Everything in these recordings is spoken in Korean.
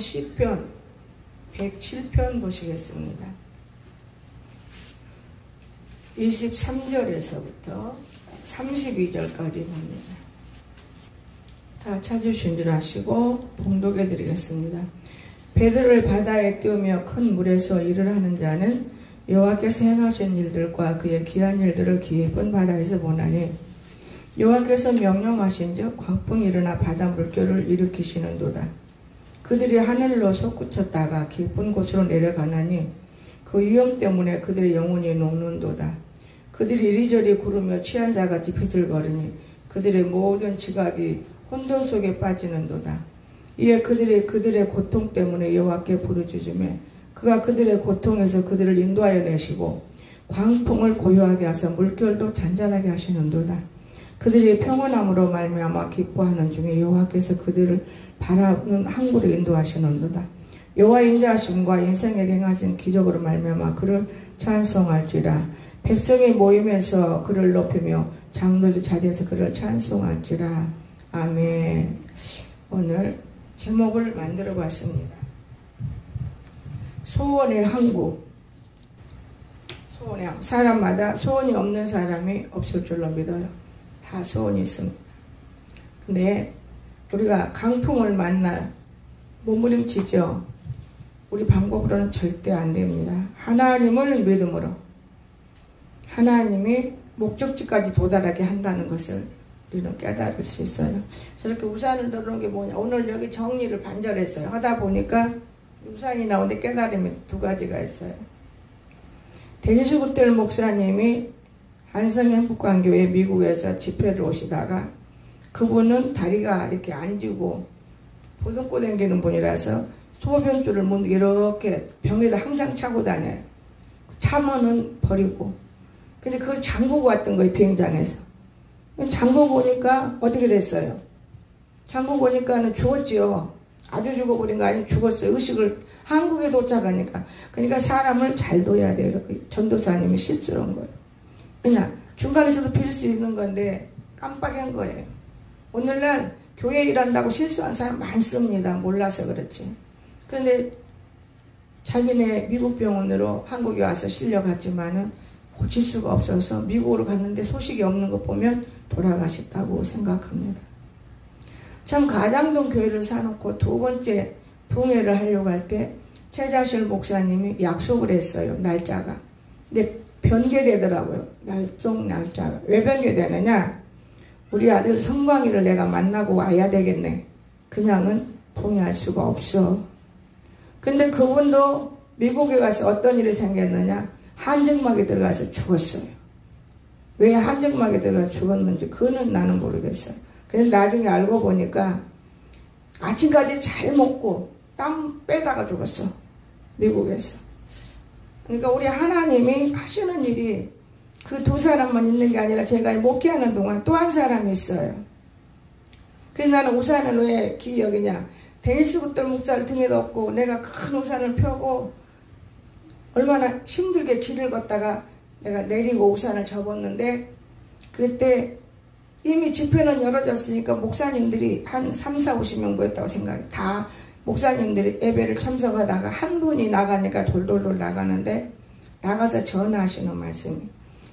시편 107편 보시겠습니다. 23절에서부터 32절까지 봅니다. 다 찾으신 줄 아시고 봉독해 드리겠습니다. 배들을 바다에 띄우며 큰 물에서 일을 하는 자는 여호와께서 행하신 일들과 그의 귀한 일들을 깊은 바다에서 보나니 여호와께서 명령하신즉 광풍이 일어나 바다 물결을 일으키시는도다. 그들이 하늘로 솟구쳤다가 깊은 곳으로 내려가나니 그 위험 때문에 그들의 영혼이 녹는도다. 그들이 이리저리 구르며 취한 자같이 비틀거리니 그들의 모든 지각이 혼돈 속에 빠지는도다. 이에 그들의 고통 때문에 여호와께 부르짖으며 그가 그들의 고통에서 그들을 인도하여 내시고 광풍을 고요하게 하사 물결도 잔잔하게 하시는도다. 그들이 평온함으로 말미암아 기뻐하는 중에 여호와께서 그들을 바라는 항구로 인도하시는도다. 여호와의 인자하심과 인생에게 행하신 기적으로 말미암아 그를 찬송할지라. 백성이 모이면서 그를 높이며 장로들 자리에서 그를 찬송할지라. 아멘. 오늘 제목을 만들어 봤습니다. 소원의 항구. 소원의 항구. 사람마다 소원이 없는 사람이 없을 줄로 믿어요. 다 소원이 있습니다. 근데 우리가 강풍을 만나 몸부림치죠. 우리 방법으로는 절대 안 됩니다. 하나님을 믿음으로 하나님이 목적지까지 도달하게 한다는 것을 우리는 깨달을 수 있어요. 저렇게 우산을 들어놓은 게 뭐냐. 오늘 여기 정리를 반절했어요. 하다 보니까 우산이 나오는데 깨달음이 두 가지가 있어요. 댄슈구텔 목사님이 한성행복관교회 미국에서 집회를 오시다가 그분은 다리가 이렇게 안 쥐고 보듬고 다니는 분이라서 소변줄을 못 이렇게 병에다 항상 차고 다녀요. 차면은 버리고. 근데 그걸 잠그고 왔던 거예요. 비행장에서. 잠그고 보니까 어떻게 됐어요? 잠그고 보니까는 죽었지요. 아주 죽어버린 거 아니면 죽었어요. 의식을 한국에 도착하니까. 그러니까 사람을 잘 둬야 돼요. 전도사님이 실수한 거예요. 그냥 중간에서도 빌 수 있는 건데 깜빡한 거예요. 오늘날 교회 일한다고 실수한 사람 많습니다. 몰라서 그렇지. 그런데 자기네 미국 병원으로 한국에 와서 실려갔지만은 고칠 수가 없어서 미국으로 갔는데 소식이 없는 거 보면 돌아가셨다고 생각합니다. 참 가장동 교회를 사놓고 두 번째 부흥회를 하려고 할 때 최자실 목사님이 약속을 했어요. 날짜가. 근데 변개되더라고요. 날짜가. 왜 변개되느냐? 우리 아들 성광이를 내가 만나고 와야 되겠네. 그냥은 부흥회할 수가 없어. 근데 그분도 미국에 가서 어떤 일이 생겼느냐? 한정막에 들어가서 죽었어요. 왜 한정막에 들어가서 죽었는지 그는 나는 모르겠어요. 그래서 나중에 알고 보니까 아침까지 잘 먹고 땀 빼다가 죽었어. 미국에서. 그러니까 우리 하나님이 하시는 일이 그 두 사람만 있는 게 아니라 제가 목회하는 동안 또 한 사람이 있어요. 그래서 나는 우산을 왜 기억이냐. 데니스구텔 목사를 등에 덮고 내가 큰 우산을 펴고 얼마나 힘들게 길을 걷다가 내가 내리고 우산을 접었는데 그때 이미 집회는 열어졌으니까 목사님들이 한 3, 4, 50명 모였다고 생각해. 다 목사님들이 예배를 참석하다가 한 분이 나가니까 돌돌돌 나가는데 나가서 전하시는 말씀이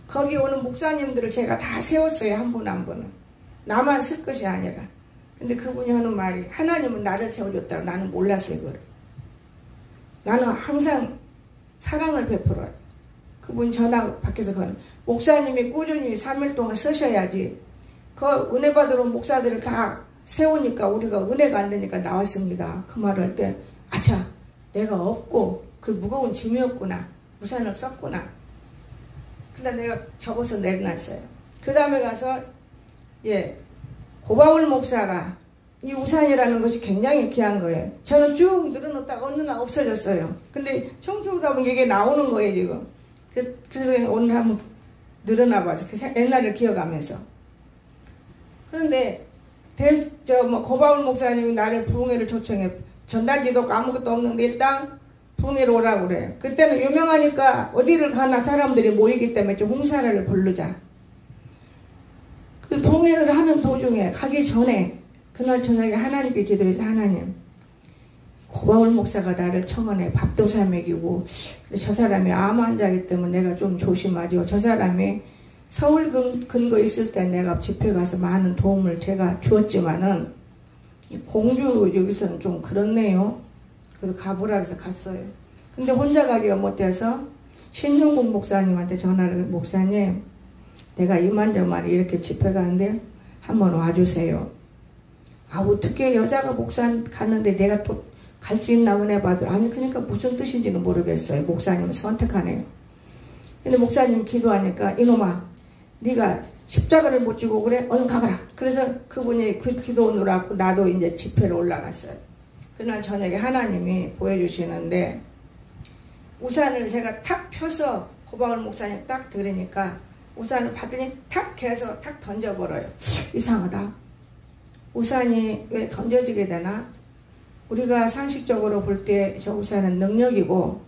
거기 오는 목사님들을 제가 다 세웠어요. 한 분 한 분은. 나만 쓸 것이 아니라. 근데 그분이 하는 말이 하나님은 나를 세워줬다고. 나는 몰랐어요. 그걸. 나는 항상 사랑을 베풀어요. 그분 전화 밖에서 거는 목사님이 꾸준히 3일 동안 쓰셔야지. 그 은혜 받으러 목사들을 다 세우니까 우리가 은혜가 안 되니까 나왔습니다. 그 말을 할 때 아차 내가 없고 그 무거운 짐이었구나. 우산을 썼구나. 그래서 내가 접어서 내려놨어요. 그 다음에 가서 고바울 목사가 이 우산이라는 것이 굉장히 귀한 거예요. 저는 쭉 늘어놓다가 어느 날 없어졌어요. 근데 청소하다 보면 이게 나오는 거예요 지금. 그래서 오늘 한번 늘어나봐서 그 옛날을 기억하면서. 그런데 고바울 목사님이 나를 부흥회를 초청해. 전단지도 아무것도 없는데 일단 부흥회로 오라고 그래요. 그때는 유명하니까 어디를 가나 사람들이 모이기 때문에 좀 홍사를 부르자. 그 부흥회를 하는 도중에 가기 전에 그날 저녁에 하나님께 기도해서 하나님 고바울 목사가 나를 청원해 밥도 사 먹이고, 저 사람이 암 환자이기 때문에 내가 좀 조심하죠. 저 사람이 서울 근거 있을 때 내가 집회 가서 많은 도움을 제가 주었지만은 공주 여기서는 좀 그렇네요. 그래서 가보라 해서 갔어요. 근데 혼자 가기가 못해서 신용국 목사님한테 전화를, 목사님 내가 이만저만 이렇게 집회 가는데 한번 와주세요. 아 어떻게 여자가 목사 갔는데 내가 또 갈 수 있나 은혜 받을. 아니 그러니까 무슨 뜻인지는 모르겠어요. 목사님을 선택하네요. 근데 목사님 기도하니까 이놈아 네가 십자가를 못 지고 그래? 얼른 가거라. 그래서 그분이 그 기도 오느라고 나도 이제 집회로 올라갔어요. 그날 저녁에 하나님이 보여주시는데 우산을 제가 탁 펴서 고바울 목사님 딱 들으니까 우산을 받으니 탁 해서 탁 던져버려요. 이상하다. 우산이 왜 던져지게 되나? 우리가 상식적으로 볼 때 저 우산은 능력이고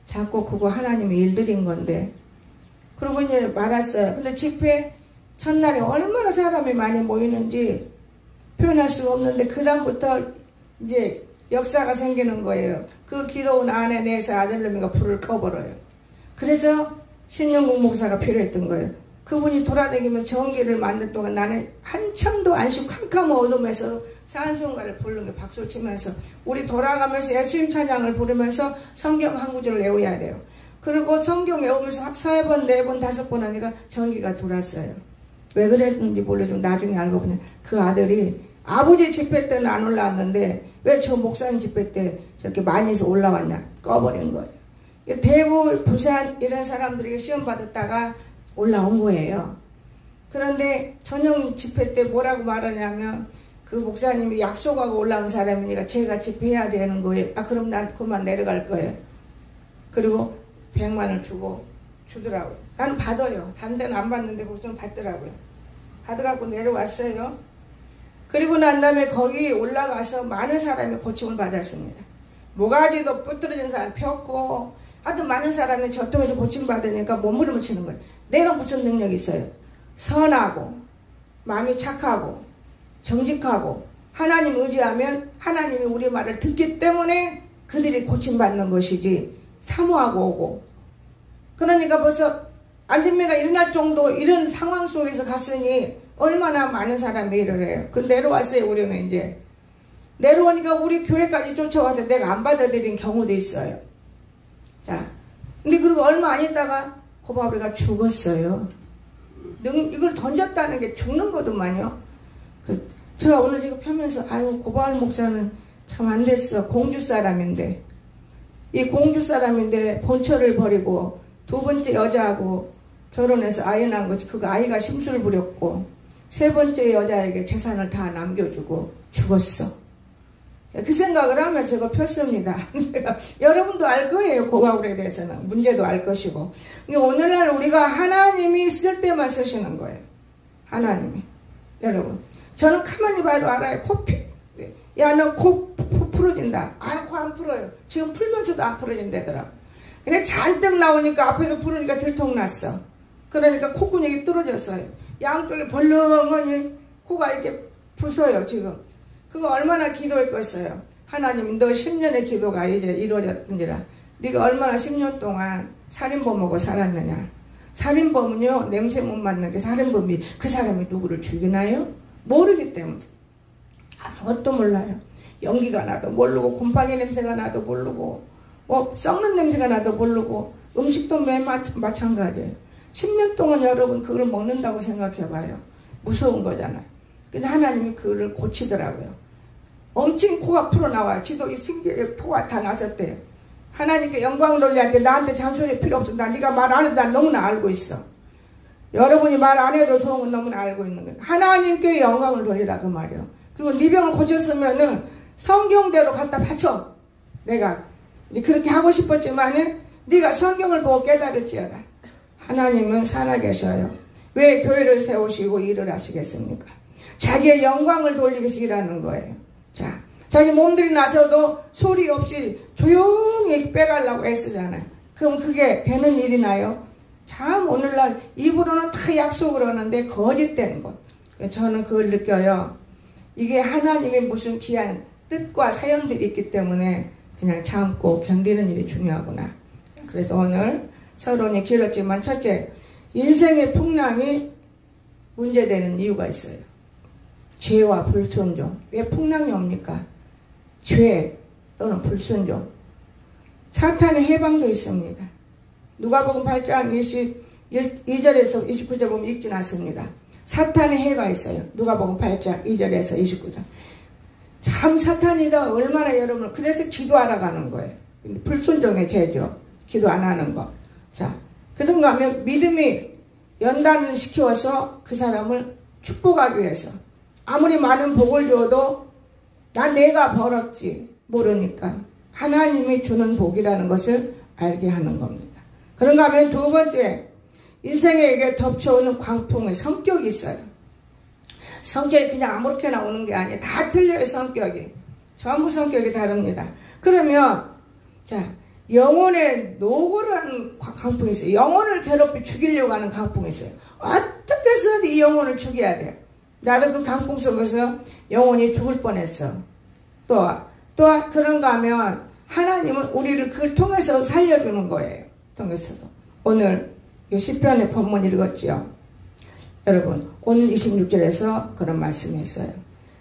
자꾸 그거 하나님이 일들인 건데, 그러고 이제 말았어요. 근데 집회 첫날에 얼마나 사람이 많이 모이는지 표현할 수가 없는데 그 다음부터 이제 역사가 생기는 거예요. 그 기도원 안에 내서 아들내미가 불을 꺼버려요. 그래서 신영국 목사가 필요했던 거예요. 그분이 돌아다니면서 전기를 만든 동안 나는 한참도 안 쉬고 캄캄한 어둠에서 산송가를 부르는 게 박수를 치면서 우리 돌아가면서 예수님 찬양을 부르면서 성경 한 구절을 외워야 돼요. 그리고 성경 외우면서 4번, 4번, 5번 하니까 전기가 들어왔어요. 왜 그랬는지 몰라도 나중에 알고 보니 그 아들이 아버지 집회 때는 안 올라왔는데 왜 저 목사님 집회 때 저렇게 많이 해서 올라왔냐 꺼버린 거예요. 대구, 부산 이런 사람들에게 시험 받았다가 올라온 거예요. 그런데 전형 집회 때 뭐라고 말하냐면 그 목사님이 약속하고 올라온 사람이니까 제가 집회해야 되는 거예요. 아 그럼 난 그만 내려갈 거예요. 그리고 100만을 주더라고요. 나는 받아요. 다른 데는 안 받는데 거기서는 받더라고요. 받아갖고 내려왔어요. 그리고 난 다음에 거기 올라가서 많은 사람이 고침을 받았습니다. 모가지도 뿌뚤어진 사람 폈고 하여튼 많은 사람이 저 통해서 고침 받으니까 몸부림을 치는 거예요. 내가 무슨 능력이 있어요? 선하고 마음이 착하고 정직하고 하나님 의지하면 하나님이 우리 말을 듣기 때문에 그들이 고침받는 것이지 사모하고 오고, 그러니까 벌써 안진매가 일어날 정도 이런 상황 속에서 갔으니 얼마나 많은 사람이 일을 해요. 그 내려왔어요. 우리는 이제 내려오니까 우리 교회까지 쫓아와서 내가 안 받아들인 경우도 있어요. 자, 근데 그리고 얼마 안 있다가 고바울이가 죽었어요. 이걸 던졌다는 게 죽는 거더만요. 제가 오늘 이거 펴면서 아유 고바울 목사는 참 안 됐어. 공주 사람인데 이 공주 사람인데 본처를 버리고 두 번째 여자하고 결혼해서 아이 낳은 것이 그 아이가 심술을 부렸고 세 번째 여자에게 재산을 다 남겨주고 죽었어. 그 생각을 하면 제가 폈습니다. 여러분도 알 거예요. 고바울에 대해서는 문제도 알 것이고. 오늘날 우리가 하나님이 쓸 때만 쓰시는 거예요. 하나님이. 여러분 저는 가만히 봐도 알아요. 야 너 코 풀어진다. 코 안 풀어요. 지금 풀면서도 안 풀어진다더라. 그냥 잔뜩 나오니까 앞에서 풀으니까 들통났어. 그러니까 콧구멍이 뚫어졌어요. 양쪽에 벌렁하니 코가 이렇게 부서요 지금. 그거 얼마나 기도했겠어요. 하나님 너 10년의 기도가 이제 이루어졌느니라. 네가 얼마나 10년 동안 살인범하고 살았느냐. 살인범은요 냄새 못 맡는 게 살인범이 그 사람이 누구를 죽이나요? 모르기 때문에 아무것도 몰라요. 연기가 나도 모르고 곰팡이 냄새가 나도 모르고 썩는 냄새가 나도 모르고 음식도 매일 마찬가지예요. 10년 동안 여러분 그걸 먹는다고 생각해봐요. 무서운 거잖아요. 근데 하나님이 그거를 고치더라고요. 엄청 코가 풀어나와요. 지도 이 신기에 코가 다 나섰대요. 하나님께 영광 돌릴 때 나한테 잔소리 필요 없어. 나 네가 말 안 해도 난 너무나 알고 있어. 여러분이 말 안 해도 좋은 건 너무나 알고 있는 거예요. 하나님께 영광을 돌리라 그 말이요. 그리고 네 병을 고쳤으면은 성경대로 갖다 바쳐. 내가 그렇게 하고 싶었지만은 네가 성경을 보고 깨달을지어다. 하나님은 살아계셔요. 왜 교회를 세우시고 일을 하시겠습니까? 자기의 영광을 돌리기 위해서 일하는 거예요. 자, 자기 몸들이 나서도 소리 없이 조용히 빼가려고 애쓰잖아요. 그럼 그게 되는 일이나요? 참 오늘날 입으로는 다 약속을 하는데 거짓된 것. 저는 그걸 느껴요. 이게 하나님이 무슨 귀한 뜻과 사연들이 있기 때문에 그냥 참고 견디는 일이 중요하구나. 그래서 오늘 서론이 길었지만 첫째, 인생의 풍랑이 문제되는 이유가 있어요. 죄와 불순종. 왜 풍랑이 옵니까? 죄 또는 불순종. 사탄의 해방도 있습니다. 누가복음 8장 22절에서 29절 보면 읽진 않습니다. 사탄의 해가 있어요. 누가복음 8장 2절에서 29절. 참 사탄이다 얼마나 여러분을 그래서 기도하러 가는 거예요. 불순종의 죄죠. 기도 안 하는 거. 자, 그런가 하면 믿음이 연단을 시켜서 그 사람을 축복하기 위해서 아무리 많은 복을 줘도 난 내가 벌었지 모르니까 하나님이 주는 복이라는 것을 알게 하는 겁니다. 그런가 하면 두 번째, 인생에게 덮쳐오는 광풍의 성격이 있어요. 성격이 그냥 아무렇게나 오는 게 아니에요. 다 틀려요. 성격이. 전부 성격이 다릅니다. 그러면 자, 영혼의 노고라는 광풍이 있어요. 영혼을 괴롭히 죽이려고 하는 광풍이 있어요. 어떻게 해서든 이 영혼을 죽여야 돼요. 나도 그 광풍 속에서 영혼이 죽을 뻔했어. 또 그런가 하면 하나님은 우리를 그걸 통해서 살려주는 거예요. 통해서도. 오늘 시편의 본문 읽었지요. 여러분 오늘 26절에서 그런 말씀이 있어요.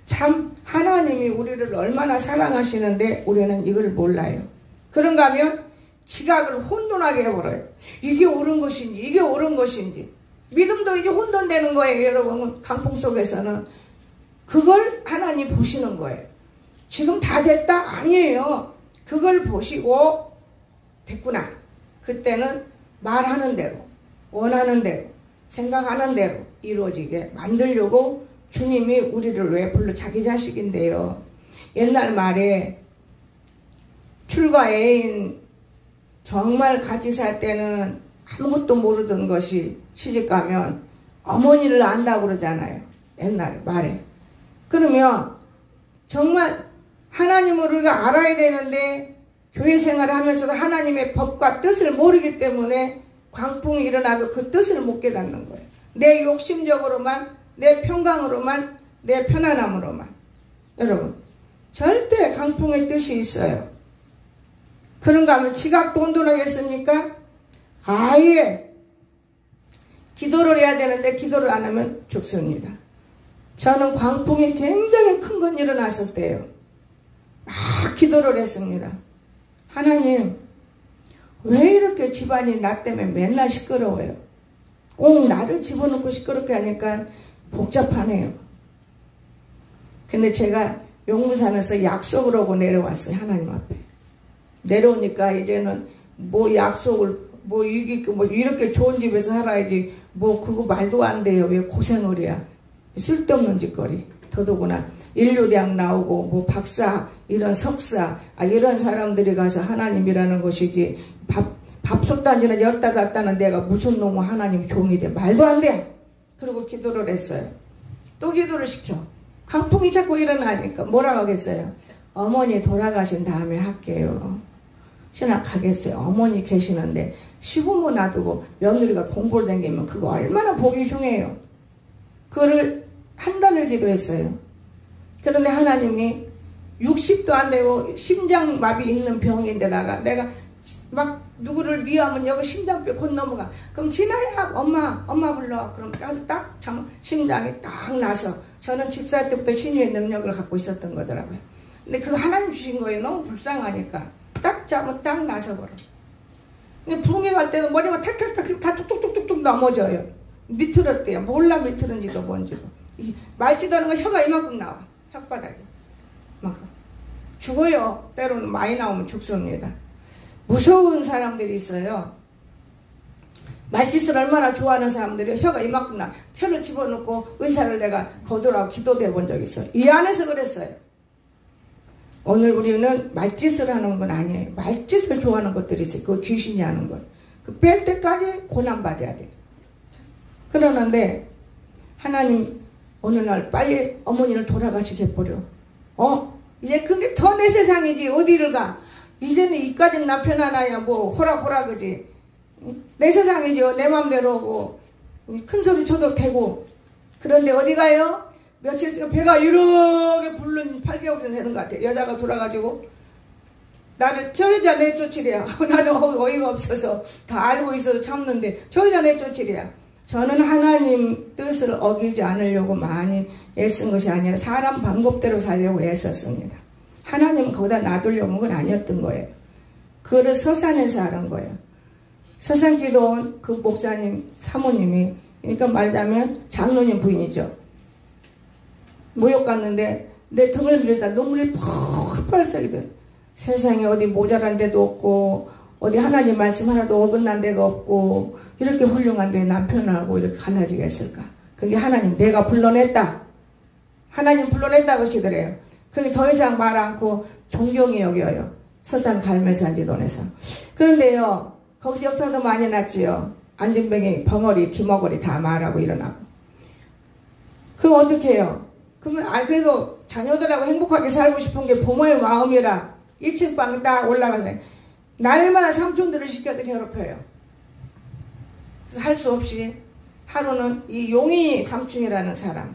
참 하나님이 우리를 얼마나 사랑하시는데 우리는 이걸 몰라요. 그런가 하면 지각을 혼돈하게 해버려요. 이게 옳은 것인지 이게 옳은 것인지 믿음도 이제 혼돈되는 거예요. 여러분 강풍 속에서는 그걸 하나님 보시는 거예요. 지금 다 됐다? 아니에요. 그걸 보시고 됐구나. 그때는 말하는 대로 원하는 대로 생각하는 대로 이루어지게 만들려고 주님이 우리를 왜 불러 자기 자식인데요. 옛날 말에 출가 애인 정말 같이 살 때는 아무것도 모르던 것이 시집가면 어머니를 안다고 그러잖아요. 옛날에 말에. 그러면 정말 하나님을 우리가 알아야 되는데 교회 생활을 하면서도 하나님의 법과 뜻을 모르기 때문에 광풍이 일어나도 그 뜻을 못 깨닫는 거예요. 내 욕심적으로만, 내 평강으로만, 내 편안함으로만. 여러분 절대 광풍의 뜻이 있어요. 그런가 하면 지각도 혼돈하겠습니까? 아예 기도를 해야 되는데 기도를 안 하면 죽습니다. 저는 광풍이 굉장히 큰 건 일어났을 때요. 막 기도를 했습니다. 하나님 왜 이렇게 집안이 나 때문에 맨날 시끄러워요? 꼭 나를 집어넣고 시끄럽게 하니까 복잡하네요. 근데 제가 용문산에서 약속을 하고 내려왔어요. 하나님 앞에. 내려오니까 이제는 뭐 약속을 뭐 이렇게 좋은 집에서 살아야지 뭐 그거 말도 안 돼요. 왜 고생을 해야. 쓸데없는 짓거리. 더더구나 인류대학 나오고 뭐 박사 이런 석사 이런 사람들이 가서 하나님이라는 것이지 밥솥 단지는 열다 갔다는 내가 무슨 놈의 하나님 종이 돼. 말도 안 돼. 그리고 기도를 했어요. 또 기도를 시켜. 강풍이 자꾸 일어나니까 뭐라고 하겠어요? 어머니 돌아가신 다음에 할게요. 신학하겠어요. 어머니 계시는데 시부모 놔두고 며느리가 공부를 다니면 그거 얼마나 보기 흉해요. 그거를 한 달을 기도했어요. 그런데 하나님이 60도 안 되고 심장마비 있는 병인데다가 내가 막 누구를 미워하면 여기 심장뼈 곧 넘어가. 그럼 진아야 엄마 불러. 그럼 가서 딱 심장이 딱 나서 저는 집사할 때부터 신유의 능력을 갖고 있었던 거더라고요. 근데 그거 하나님 주신 거예요. 너무 불쌍하니까 딱 잡으면 딱 나서 버려. 부흥회 갈 때는 머리가 탁탁탁 다 뚝뚝뚝뚝 넘어져요. 미트렀대요. 몰라 미트른지도 뭔지도. 말지도 않은 거 혀가 이만큼 나와. 혓바닥이 이만큼. 죽어요. 때로는 많이 나오면 죽습니다. 무서운 사람들이 있어요. 말짓을 얼마나 좋아하는 사람들이 혀가 이만큼 나. 혀를 집어넣고 의사를 내가 거두라고 기도돼 본 적이 있어요. 이 안에서 그랬어요. 오늘 우리는 말짓을 하는 건 아니에요. 말짓을 좋아하는 것들이 있어요. 그거 귀신이 하는 것. 그 뺄 때까지 고난받아야 돼요. 그러는데 하나님 어느 날 빨리 어머니를 돌아가시게 해버려. 이제 그게 더 내 세상이지. 어디를 가. 이제는 이까진 남편 하나야 뭐 호락호락 그지. 내 세상이죠. 내 맘대로 오고 큰 소리 쳐도 되고. 그런데 어디 가요? 며칠 있으니까 배가 이렇게 부른 8개월이 되는 것 같아요. 여자가 돌아가지고 나를 저 여자 내쫓으랴. 나는 어이가 없어서 다 알고 있어도 참는데 저 여자 내쫓으랴. 저는 하나님 뜻을 어기지 않으려고 많이 애쓴 것이 아니라 사람 방법대로 살려고 애썼습니다. 하나님은 거기다 놔두려는 건 아니었던 거예요. 그거를 서산에서 하는 거예요. 서산기도원 그 목사님 사모님이, 그러니까 말하자면 장로님 부인이죠. 모욕 갔는데 내 등을 밀다 눈물이 펄펄 썩이더라고요. 세상에 어디 모자란 데도 없고 어디 하나님 말씀 하나도 어긋난 데가 없고 이렇게 훌륭한 데 남편하고 이렇게 갈라지겠을까. 그게 하나님 내가 불러냈다. 하나님 불러냈다 것이더래요. 그게 더 이상 말 않고 존경이 여겨요. 서산 갈매산 기도원에서. 그런데요, 거기서 역사도 많이 났지요. 안진뱅이 벙어리 김어거리 다 말하고 일어나고. 그럼 어떻게 해요? 그러면 그래도 자녀들하고 행복하게 살고 싶은 게 부모의 마음이라 2층 방 딱 올라가서 날마다 삼촌들을 시켜서 괴롭혀요. 그래서 할 수 없이 하루는 이 용희 삼촌이라는 사람,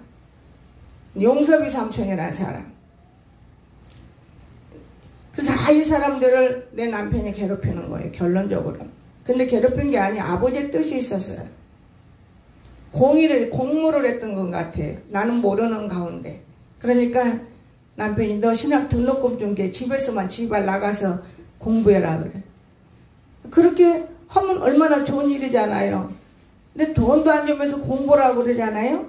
용섭이 삼촌이라는 사람, 그래서 이 사람들을 내 남편이 괴롭히는 거예요. 결론적으로. 근데 괴롭힌 게 아니 아버지의 뜻이 있었어요. 공모를 했던 것 같아요. 나는 모르는 가운데. 그러니까 남편이 너 신학 등록금 준 게 집에서만 지발 나가서 공부해라 그래. 그렇게 하면 얼마나 좋은 일이잖아요. 근데 돈도 안 주면서 공부라고 그러잖아요.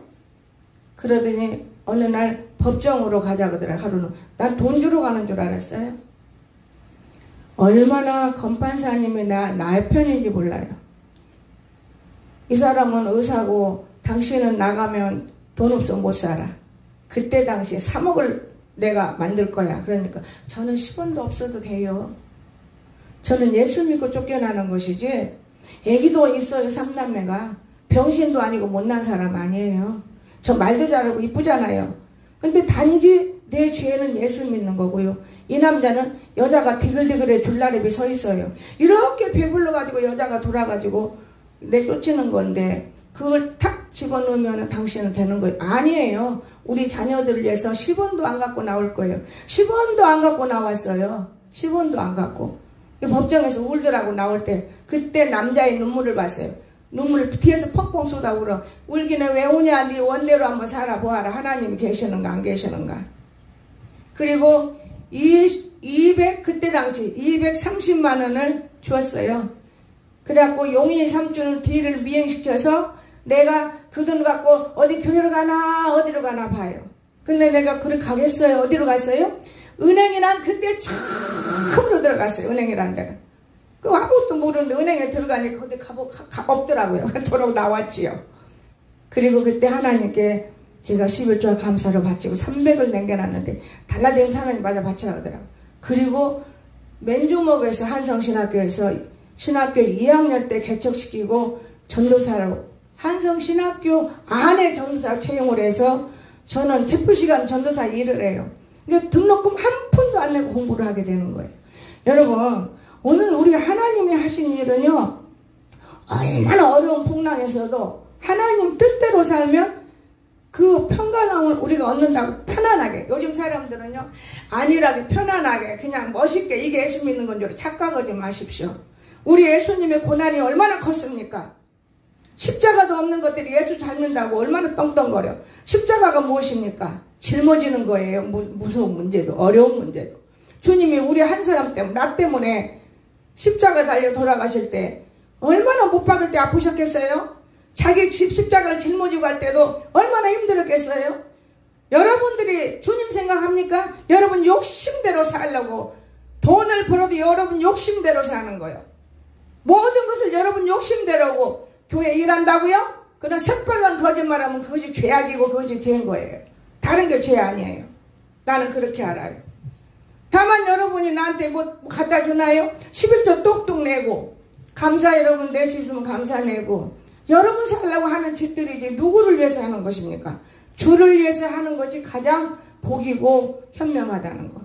그러더니 어느 날 법정으로 가자 그러더라. 하루는. 난 돈 주러 가는 줄 알았어요. 얼마나 검판사님이 나의 편인지 몰라요. 이 사람은 의사고 당신은 나가면 돈 없어 못 살아. 그때 당시에 3억을 내가 만들 거야. 그러니까 저는 10원도 없어도 돼요. 저는 예수 믿고 쫓겨나는 것이지 애기도 있어요. 3남매가. 병신도 아니고 못난 사람 아니에요. 저 말도 잘하고 이쁘잖아요. 근데 단지 내 죄는 예수 믿는 거고요. 이 남자는 여자가 디글디글해 줄라랩이 서 있어요. 이렇게 배불러가지고 여자가 돌아가지고 내쫓는 건데 그걸 탁 집어넣으면 당신은 되는 거예요. 아니에요. 우리 자녀들을 위해서 10원도 안 갖고 나올 거예요. 10원도 안 갖고 나왔어요. 10원도 안 갖고. 법정에서 울더라고 나올 때. 그때 남자의 눈물을 봤어요. 눈물을 뒤에서 펑펑 쏟아 울어. 울기는 왜 우냐. 네 원대로 한번 살아보아라. 하나님이 계시는가 안 계시는가. 그리고 그때 당시 230만 원을 주었어요. 그래갖고 용인 삼촌을 뒤를 미행시켜서 내가 그 돈 갖고 어디 교회로 가나 어디로 가나 봐요. 근데 내가 그를 가겠어요. 어디로 갔어요? 은행이란 그때 처음으로 들어갔어요. 은행이라는 데는. 그 아무것도 모르는데 은행에 들어가니까 거기 없더라고요. 돌아오고 나왔지요. 그리고 그때 하나님께 제가 11조와 감사로 바치고 300을 남겨놨는데 달라진 하나님 맞아 바치라 하더라고요. 그리고 맨주먹에서 한성신학교에서 신학교 2학년 때 개척시키고 전도사로 한성신학교 안에 전도사로 채용을 해서 저는 체포시간 전도사 일을 해요. 그러니까 등록금 한 푼도 안 내고 공부를 하게 되는 거예요. 여러분 오늘 우리가 하나님이 하신 일은요 얼마나 어려운 풍랑에서도 하나님 뜻대로 살면 그 평강함을 우리가 얻는다고 편안하게. 요즘 사람들은요 안일하게 편안하게 그냥 멋있게 이게 예수 믿는 건 줄 착각하지 마십시오. 우리 예수님의 고난이 얼마나 컸습니까? 십자가도 없는 것들이 예수 닮는다고 얼마나 떵떵거려. 십자가가 무엇입니까? 짊어지는 거예요. 무서운 문제도 어려운 문제도. 주님이 우리 한 사람 때문에 나 때문에 십자가 달려 돌아가실 때 얼마나 못 박을 때 아프셨겠어요? 자기 십자가를 짊어지고 갈 때도 얼마나 힘들었겠어요? 여러분들이 주님 생각합니까? 여러분 욕심대로 살려고 돈을 벌어도 여러분 욕심대로 사는 거예요. 모든 것을 여러분 욕심대로고 교회 일한다고요? 그런 새빨간 거짓말하면 그것이 죄악이고 그것이 죄인 거예요. 다른 게 죄 아니에요. 나는 그렇게 알아요. 다만 여러분이 나한테 뭐 갖다 주나요? 11조 똑똑 내고 감사 여러분 낼 수 있으면 감사 내고 여러분 살려고 하는 짓들이지 누구를 위해서 하는 것입니까? 주를 위해서 하는 것이 가장 복이고 현명하다는 것.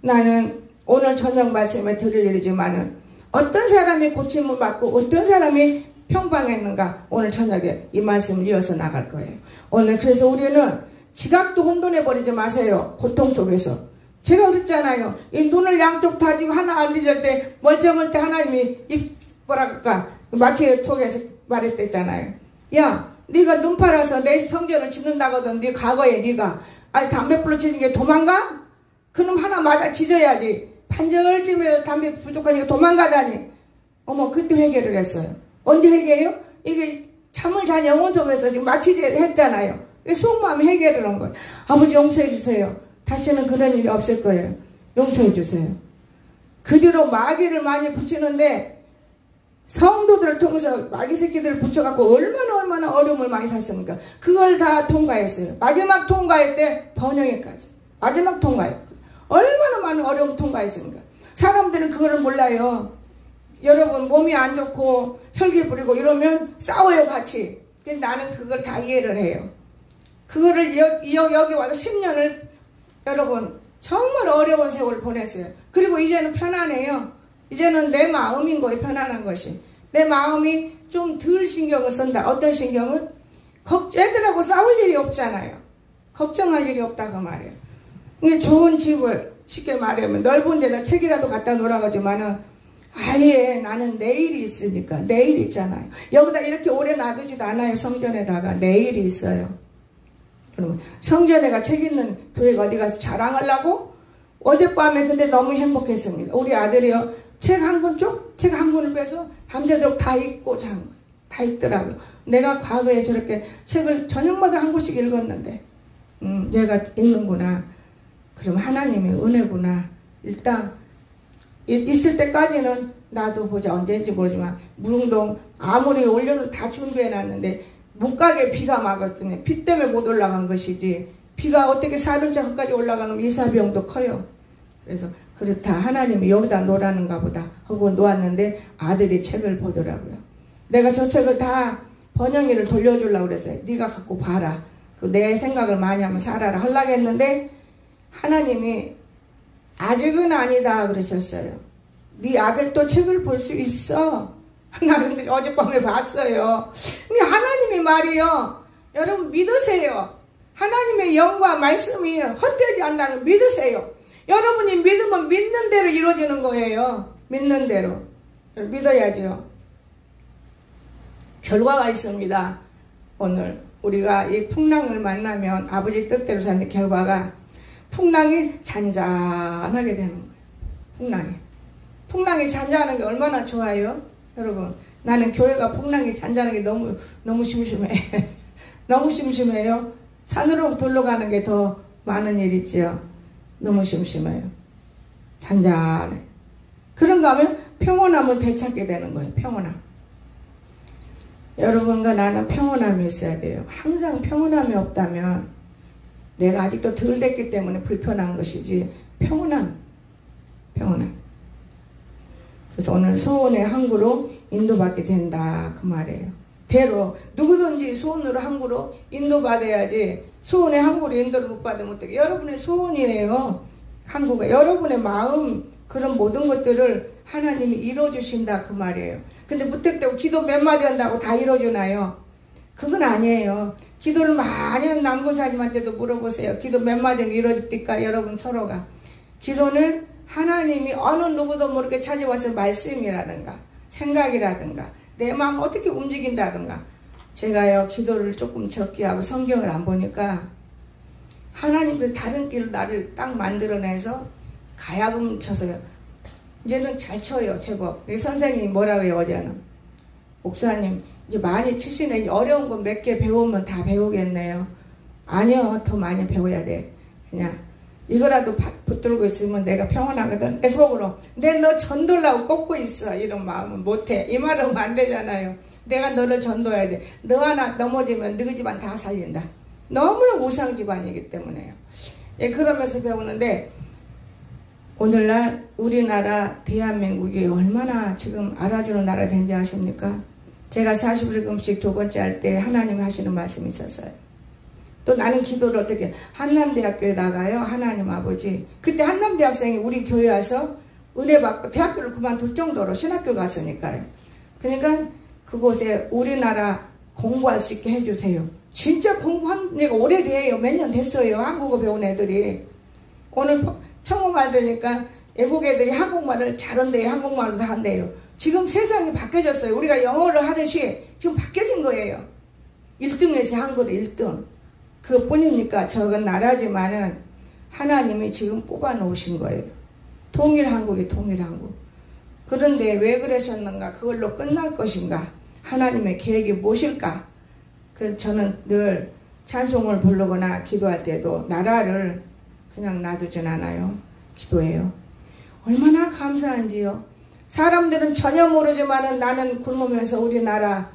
나는 오늘 저녁 말씀에 드릴 일이지만은 어떤 사람이 고침을 받고 어떤 사람이 평방했는가 오늘 저녁에 이 말씀을 이어서 나갈 거예요. 오늘 그래서 우리는 지각도 혼돈해버리지 마세요. 고통 속에서. 제가 그랬잖아요. 이 눈을 양쪽 다지고 하나 안 뒤질 때 멀쩡할 때 하나님이 마치 속에서 말했댔잖아요. 야, 네가 눈 팔아서 내 성전을 짓는다거든. 네 과거에 네가 아니 담배 불러 치는 게 도망가? 그놈 하나 맞아 짖어야지. 반절쯤에 담배 부족하니까 도망가다니. 어머, 그때 회개를 했어요. 언제 회개해요? 이게 잠을 잔 영혼 속에서 지금 마치 했잖아요. 속마음에 회개를 한 거예요. 아버지 용서해 주세요. 다시는 그런 일이 없을 거예요. 용서해 주세요. 그 뒤로 마귀를 많이 붙이는데 성도들을 통해서 마귀 새끼들을 붙여갖고 얼마나 어려움을 많이 샀습니까? 그걸 다 통과했어요. 마지막 통과할 때 번영회까지. 마지막 통과했어요. 얼마나 많은 어려움 통과했습니까? 사람들은 그거를 몰라요. 여러분 몸이 안 좋고 혈기 부리고 이러면 싸워요 같이. 근데 나는 그걸 다 이해를 해요. 그거를 여기 와서 10년을 여러분 정말 어려운 세월을 보냈어요. 그리고 이제는 편안해요. 이제는 내 마음인 거예요. 편안한 것이. 내 마음이 좀 덜 신경을 쓴다. 어떤 신경은? 애들하고 싸울 일이 없잖아요. 걱정할 일이 없다 그 말이에요. 근데 좋은 집을 쉽게 말하면 넓은 데다 책이라도 갖다 놓으라고지만은 아예 나는 내일이 있으니까. 내일 있잖아요. 여기다 이렇게 오래 놔두지도 않아요. 성전에다가 내일이 있어요. 여러분 성전에가 책 있는 교회가 어디 가서 자랑하려고? 어젯밤에 근데 너무 행복했습니다. 우리 아들이요 책 한 권 책 한 권을 빼서 밤새도록 다 읽고 잔 거예요. 다 읽더라고요. 내가 과거에 저렇게 책을 저녁마다 한 권씩 읽었는데 얘가 읽는구나. 그럼 하나님의 은혜구나. 일단 있을 때까지는 나도 보자. 언제인지 모르지만 무릉동 아무리 올려도 다 준비해놨는데 못 가게 비가 막았으면 비 때문에 못 올라간 것이지 비가 어떻게 사륜자 끝까지 올라가면 이사비용도 커요. 그래서 그렇다. 하나님이 여기다 놓으라는가 보다 하고 놓았는데 아들이 책을 보더라고요. 내가 저 책을 다 번영이를 돌려주려고 그랬어요. 네가 갖고 봐라. 내 생각을 많이 하면 살아라 하려고 했는데 하나님이 아직은 아니다 그러셨어요. 네 아들도 책을 볼 수 있어. 나 근데 어젯밤에 봤어요. 근데 하나님이 말이요. 여러분 믿으세요. 하나님의 영과 말씀이 헛되지 않다는 걸 믿으세요. 여러분이 믿으면 믿는 대로 이루어지는 거예요. 믿는 대로. 믿어야죠. 결과가 있습니다. 오늘 우리가 이 풍랑을 만나면 아버지 뜻대로 사는 결과가 풍랑이 잔잔하게 되는 거예요. 풍랑이 잔잔한 게 얼마나 좋아요? 여러분 나는 교회가 풍랑이 잔잔한 게 너무 심심해. 너무 심심해요. 산으로 둘러가는 게 더 많은 일이지요. 너무 심심해요. 잔잔해. 그런가 하면 평온함을 되찾게 되는 거예요. 평온함. 여러분과 나는 평온함이 있어야 돼요. 항상 평온함이 없다면 내가 아직도 덜 됐기 때문에 불편한 것이지 평온함. 그래서 오늘 소원의 항구로 인도받게 된다 그 말이에요. 대로 누구든지 소원으로 항구로 인도받아야지 소원의 항구로 인도를 못 받으면 어떡해. 여러분의 소원이에요. 항구가 여러분의 마음 그런 모든 것들을 하나님이 이루어주신다 그 말이에요. 근데 무턱대고 기도 몇 마디 한다고 다 이루어주나요? 그건 아니에요. 기도를 많이 하는 남군사님한테도 물어보세요. 기도 몇 마디는 이루어집니까? 여러분 서로가. 기도는 하나님이 어느 누구도 모르게 찾아와서 말씀이라든가 생각이라든가 내 마음 어떻게 움직인다든가. 제가요 기도를 조금 적게 하고 성경을 안 보니까 하나님께서 다른 길로 나를 딱 만들어내서 가야금 쳐서요. 이제는 잘 쳐요 제법. 선생님이 뭐라고 해요 어제는. 목사님 이제 많이 치시네. 어려운 거 몇 개 배우면 다 배우겠네요. 아니요 더 많이 배워야 돼. 그냥 이거라도 붙들고 있으면 내가 평온하거든. 내 속으로 내 너 전도라고 꼽고 있어. 이런 마음은 못해. 이 말은 안 되잖아요. 내가 너를 전도해야 돼. 너 하나 넘어지면 너희 집안 다 살린다. 너무나 우상 집안이기 때문에요. 예, 그러면서 배우는데 오늘날 우리나라 대한민국이 얼마나 지금 알아주는 나라 된지 아십니까? 제가 40일 금식 두 번째 할 때 하나님이 하시는 말씀이 있었어요. 또 나는 기도를 어떻게 한남대학교에 나가요. 하나님 아버지. 그때 한남대학생이 우리 교회 와서 은혜 받고 대학교를 그만둘 정도로 신학교 갔으니까요. 그러니까 그곳에 우리나라 공부할 수 있게 해주세요. 진짜 공부한 지가 오래돼요. 몇 년 됐어요. 한국어 배운 애들이. 오늘 청어말 들으니까 외국 애들이 한국말을 잘한대요. 한국말도 다 한대요. 지금 세상이 바뀌어졌어요. 우리가 영어를 하듯이 지금 바뀌어진 거예요. 1등에서 한글 1등. 그것뿐입니까? 적은 나라지만은 하나님이 지금 뽑아 놓으신 거예요. 통일한국이 통일한국. 그런데 왜 그러셨는가? 그걸로 끝날 것인가? 하나님의 계획이 무엇일까? 저는 늘 찬송을 부르거나 기도할 때도 나라를 그냥 놔두진 않아요. 기도해요. 얼마나 감사한지요. 사람들은 전혀 모르지만은 나는 굶으면서 우리나라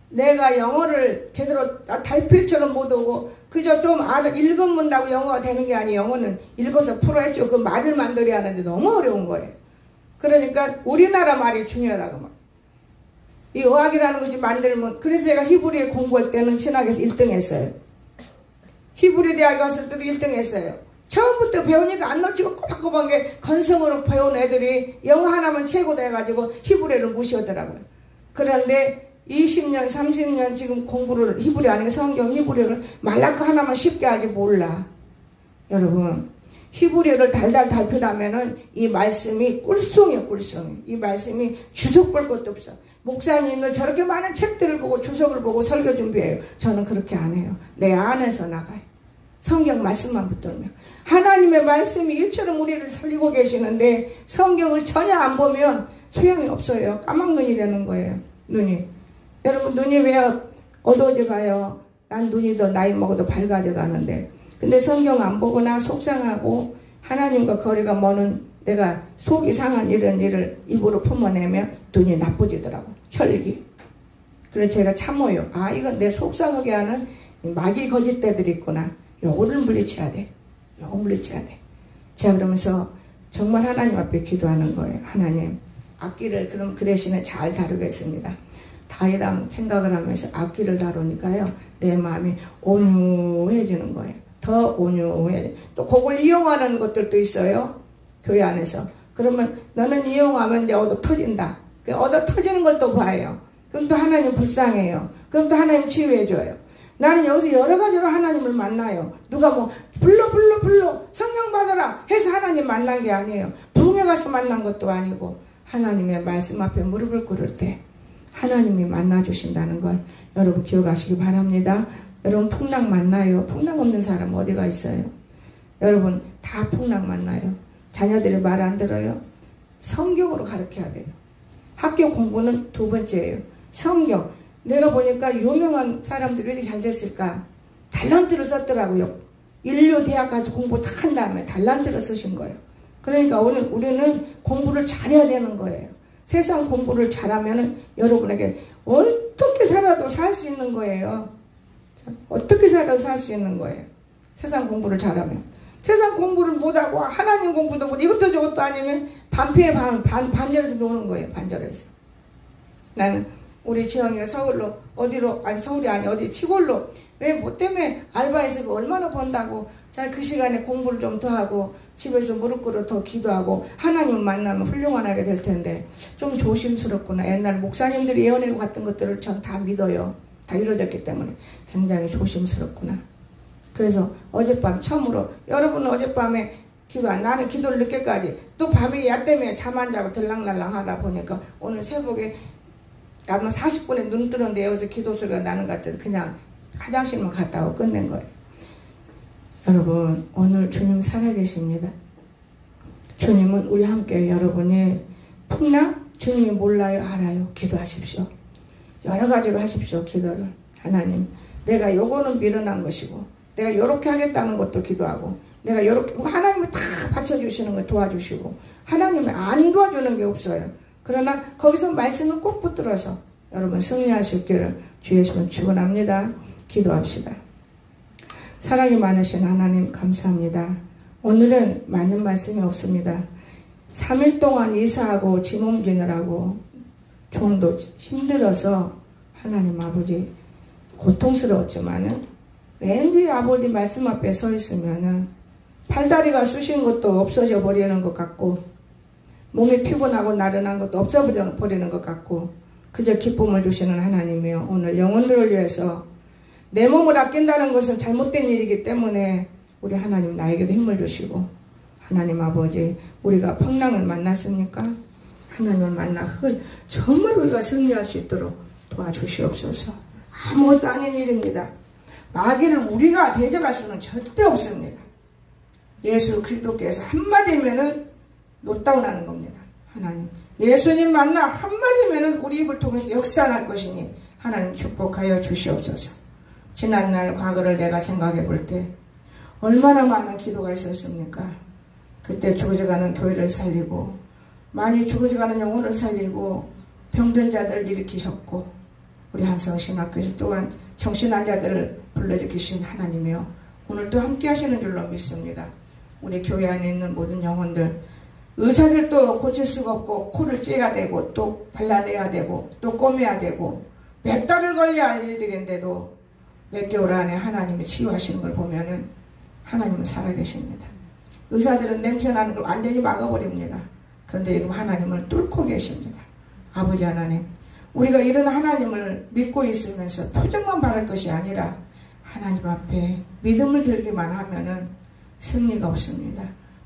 내가 영어를 제대로 달필처럼 못 오고 그저 좀 읽으면다고 영어가 되는 게 아니에요. 영어는 읽어서 풀어야죠. 그 말을 만들어야 하는데 너무 어려운 거예요. 그러니까 우리나라 말이 중요하다고 막. 이 어학이라는 것이 만들면 그래서 제가 히브리에 공부할 때는 신학에서 1등 했어요. 히브리 대학 갔을 때도 1등 했어요. 처음부터 배우니까 안 놓치고 꼬박꼬박 게 건성으로 배운 애들이 영어 하나만 최고다 해가지고 히브리를 무시하더라고요. 그런데 20년, 30년 지금 공부를 히브리 아니고 성경 히브리를 말라크 하나만 쉽게 알지 몰라. 여러분 히브리를 달달 달필하면은 이 말씀이 꿀송이에요. 꿀송이. 이 말씀이 주석 볼 것도 없어. 목사님들 저렇게 많은 책들을 보고 주석을 보고 설교 준비해요. 저는 그렇게 안 해요. 내 안에서 나가요. 성경 말씀만 붙들면. 하나님의 말씀이 일처럼 우리를 살리고 계시는데 성경을 전혀 안 보면 소용이 없어요. 까막눈이 되는 거예요. 눈이. 여러분 눈이 왜 어두워져 가요? 난 눈이 더 나이 먹어도 밝아져 가는데 근데 성경 안 보거나 속상하고 하나님과 거리가 먼 내가 속이 상한 이런 일을 입으로 품어내면 눈이 나빠지더라고. 혈기. 그래서 제가 참어요. 아 이건 내 속상하게 하는 마귀 거짓대들이 있구나. 요거를 물리쳐야 돼. 요거 물리쳐야 돼. 제가 그러면서 정말 하나님 앞에 기도하는 거예요. 하나님 악기를 그럼 그 대신에 잘 다루겠습니다. 다이당 생각을 하면서 악기를 다루니까요. 내 마음이 온유해지는 거예요. 더 온유해. 또 그걸 이용하는 것들도 있어요. 교회 안에서. 그러면 너는 이용하면 이제 얻어 터진다. 얻어 터지는 걸 또 봐요. 그럼 또 하나님 불쌍해요. 그럼 또 하나님 치유해줘요. 나는 여기서 여러 가지로 하나님을 만나요. 누가 뭐 불러 성령 받아라 해서 하나님 만난 게 아니에요. 부흥회 가서 만난 것도 아니고 하나님의 말씀 앞에 무릎을 꿇을 때 하나님이 만나주신다는 걸 여러분 기억하시기 바랍니다. 여러분 풍랑 만나요. 풍랑 없는 사람 어디가 있어요? 여러분 다 풍랑 만나요. 자녀들이 말 안 들어요. 성경으로 가르쳐야 돼요. 학교 공부는 두 번째예요. 성경. 내가 보니까 유명한 사람들이 왜 이렇게 잘 됐을까? 달란트를 썼더라고요. 인류 대학 가서 공부 다 한 다음에 달란트를 쓰신 거예요. 그러니까 오늘 우리는 공부를 잘해야 되는 거예요. 세상 공부를 잘하면 여러분에게 어떻게 살아도 살 수 있는 거예요. 어떻게 살아도 살 수 있는 거예요. 세상 공부를 잘하면. 세상 공부를 못하고 하나님 공부도 못 이것도 저것도 아니면 반피에 반절에서 노는 거예요. 반절에서. 나는 우리 지영이가 서울로 어디로 아니 서울이 아니 어디 시골로 왜 뭐 때문에 알바해서 얼마나 번다고 자 그 시간에 공부를 좀 더 하고 집에서 무릎 꿇어 더 기도하고 하나님 만나면 훌륭하게 될 텐데 좀 조심스럽구나. 옛날 목사님들이 예언하고 갔던 것들을 전 다 믿어요. 다 이루어졌기 때문에 굉장히 조심스럽구나. 그래서 어젯밤 처음으로 여러분은 어젯밤에 나는 기도를 늦게까지 또 밤에 야 때문에 잠 안 자고 들랑날랑 하다 보니까 오늘 새벽에 아마 40분에 눈 뜨는데 여기서 기도 소리가 나는 것 같아서 그냥 화장실만 갔다 오고 끝낸 거예요. 여러분 오늘 주님 살아계십니다. 주님은 우리 함께 여러분의 풍랑 주님이 몰라요 알아요. 기도하십시오. 여러 가지로 하십시오. 기도를. 하나님 내가 요거는 미련한 것이고 내가 요렇게 하겠다는 것도 기도하고 내가 요렇게 하나님을 다 받쳐주시는 거 도와주시고 하나님이 안 도와주는 게 없어요. 그러나 거기서 말씀을 꼭 붙들어서 여러분 승리하실 길을 주 예수는 축원합니다. 기도합시다. 사랑이 많으신 하나님 감사합니다. 오늘은 많은 말씀이 없습니다. 3일 동안 이사하고 짐 옮기느라고 좀도 힘들어서 하나님 아버지 고통스러웠지만은 왠지 아버지 말씀 앞에 서 있으면은 팔다리가 쑤신 것도 없어져 버리는 것 같고 몸이 피곤하고 나른한 것도 없어져 버리는 것 같고 그저 기쁨을 주시는 하나님이요. 오늘 영혼들을 위해서 내 몸을 아낀다는 것은 잘못된 일이기 때문에 우리 하나님 나에게도 힘을 주시고, 하나님 아버지, 우리가 풍랑을 만났습니까? 하나님을 만나 그걸 정말 우리가 승리할 수 있도록 도와주시옵소서. 아무것도 아닌 일입니다. 마귀를 우리가 대적할 수는 절대 없습니다. 예수 그리스도께서 한마디면은 노다운하는 겁니다. 하나님 예수님 만나 한마디면은 우리 입을 통해서 역사할 것이니 하나님 축복하여 주시옵소서. 지난날 과거를 내가 생각해 볼 때 얼마나 많은 기도가 있었습니까? 그때 죽어져가는 교회를 살리고, 많이 죽어져가는 영혼을 살리고, 병든 자들을 일으키셨고, 우리 한성신학교에서 또한 정신환자들을 불러일으키신 하나님이요, 오늘도 함께 하시는 줄로 믿습니다. 우리 교회 안에 있는 모든 영혼들, 의사들도 고칠 수가 없고 코를 째야 되고 또 발라내야 되고 또 꼬매야 되고 몇 달을 걸려야 할 일들인데도 몇 개월 안에 하나님이 치유하시는 걸 보면은 하나님은 살아계십니다. 의사들은 냄새나는 걸 완전히 막아버립니다. 그런데 지금 하나님을 뚫고 계십니다. 아버지 하나님, 우리가 이런 하나님을 믿고 있으면서 표정만 바랄 것이 아니라 하나님 앞에 믿음을 들기만 하면은 승리가 없습니다.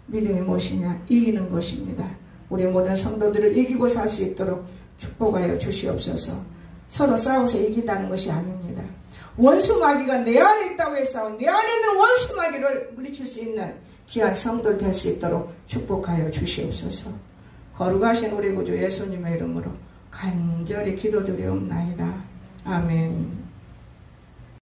믿음이 무엇이냐? 이기는 것입니다. 우리 모든 성도들을 이기고 살 수 있도록 축복하여 주시옵소서. 서로 싸워서 이긴다는 것이 아닙니다. 원수 마귀가 내 안에 있다고 해서 내 안에 있는 원수 마귀를 물리칠 수 있는 귀한 성도들 될 수 있도록 축복하여 주시옵소서. 거룩하신 우리 구주 예수님의 이름으로 간절히 기도드리옵나이다. 아멘.